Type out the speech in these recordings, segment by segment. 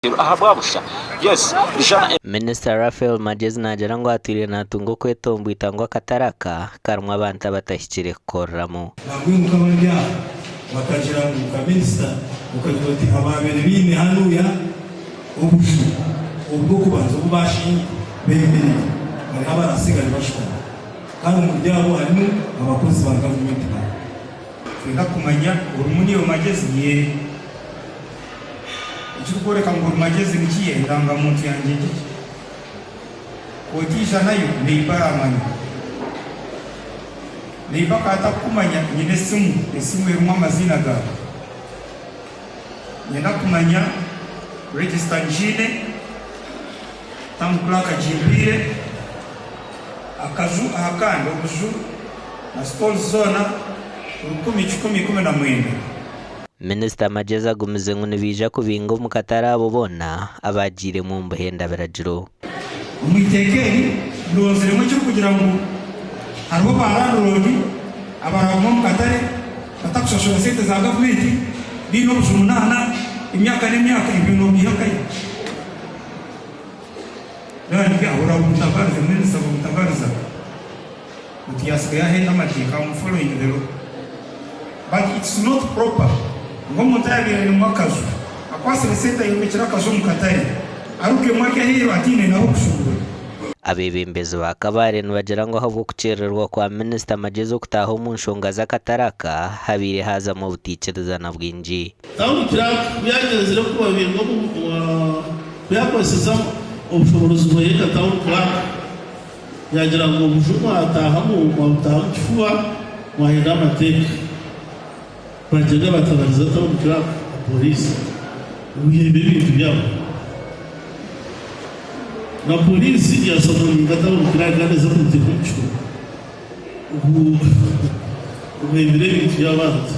Yes, Minister Raphael Magezi najara ngo atwire natungo kwetombu itangwa kataraka karumwa abantu abatashikire koramo nabwiruka bajya bakajira mu kaminista ukagira ati ababere bine hanuya ubwo kubanza ubashinye bemere bari abarasigaye bashitana kandi mu byabo harimo abakozi ba government twenda kumanya urumuni yo Magezi ye ikikoreka ngo Magezi nikiye ndanga muntu yanjye iki kodisha nayo nibaramanya nibakata kumanya nyine simu irimo amazina gawe nyina kumanya register njine tamkulaka jimbire akazu ahakanda ubuzu na store zona 10 Minister Magezi agumize ngo nibija kubinga mu katarabo bona abagire mu mbuhenda barajiro umutekeri ndozere mu cyo kugira ngo hariho bararodi abarabo mu katare batakushashura sente za government bino bujumunana imyaka n'imyaka ibintu bihakaye nani ahora mutabariza minister mutabariza utiyasika yahenda matika mu following the law but it's not proper ngo mutayabire ni mwakazu akwasire sente yumekira kazo mu katare aruke mwake hiro atine na okushubura abebembezi bakabare nibagera ngo habo kucererwa kwa Minister Magezi kutaho mu nshonga z'akataraka habire haza mu butikirezana bwinji tawukira byagezere ko babirwa byakweseza ubushobozi bw'eka tawukira yagira ngo bujuma ataha mu butaha kifuba wahera amateka bagenda batabariza tawukira polisi ubihe bintu byabo na polisi yasobanura tawukira kandi zo kutikwicu ubembere bintu by'abandi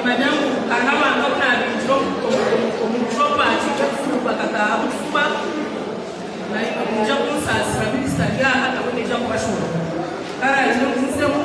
Madame arabantu kabitro umutropa cy'ufuba katafuba nayo kujya kunsasira minister yaha akoneje kubashora karaje n'umusemo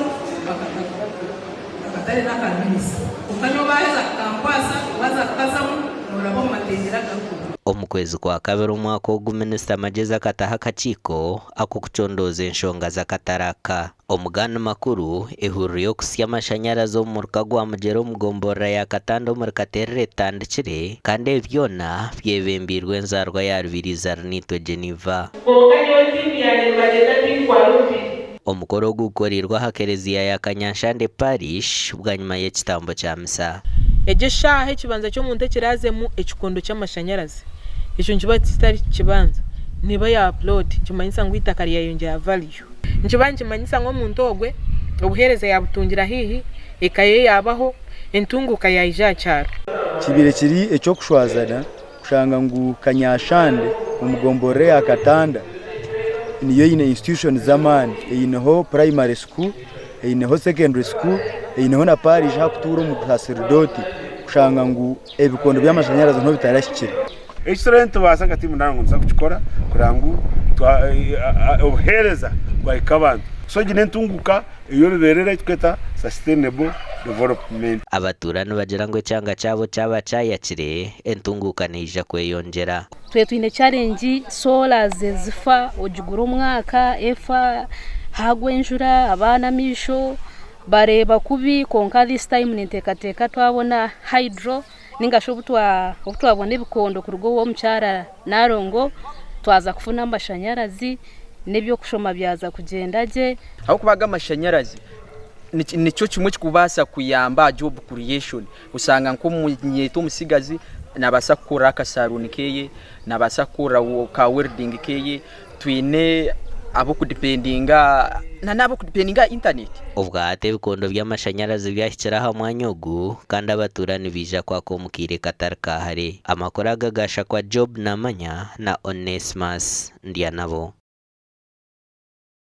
bakatare n'akaminisa ukanyo baza kampasa baza kazamu norabo matendera gakuba omukwezi kwa kabiri umwaka wo Minister Magezi akataha kachiko ako kuchondoza enshonga z'akataraka omugana makuru ehuriro yo kusya amashanyarazi mu rukagwa mugero mugombora ya katando mu katerere tandikire kandi byona byebembirwe nzarwa ya rubiriza nitwe Geneva omukoro gukorirwa hakereziya ya Kanyashande Parish bwanyuma y'ekitambo cya misa egeshahe kibanza cyo mu ntekerazemu ekikondo cy'amashanyarazi icyo nkiba kitari kibanza niba ya upload kimanyisa ngo itakari yayongera value nkibanze manyisa ngo mu ntogwe obuhereza yabutungira hihi ekaye yabaho entunguka yayijacyaro kibire kiri ecyo kushwazana kushanga ngo Kanyashande umugombore ya Katanda niyo ine institution zamani ineho primary school ineho secondary school ineho na parish hakuturo mu sacerdoti kushanga ngo ebikondo by'amashanyarazi nto bitarashyikira excellent basanga timu nango nza kuchikora kurangu obuhereza bw'ikabantu so gine ntunguka iyo rerera tweta sustainable development abaturano bagira ngo cyanga cyabo cyaba cyayakire entunguka nija kweyongera twe twine challenge solar zifa ojugura umwaka efa hagwenjura abana misho bareba kubi konka this time nintekateka twabona hydro ningasho butwabona ibikondo ku rugo wo mcyara narongo twaza kufuna amashanyarazi nebyo kushoma byaza kugendaje aho kubaga amashanyarazi nicyo kimwe kikubasa kuyamba job creation usanga nko munyeto musigazi nabasakura kasaruni keye nabasakura ka welding keye twine abo kudependinga nabo kudependinga internet ubwate bikondo by'amashanyarazi byashyira hamwe nyogu kandi abaturani bija kwa ko mukire katarka hare amakora gagasha kwa job namanya na Onesimus ndiya nabo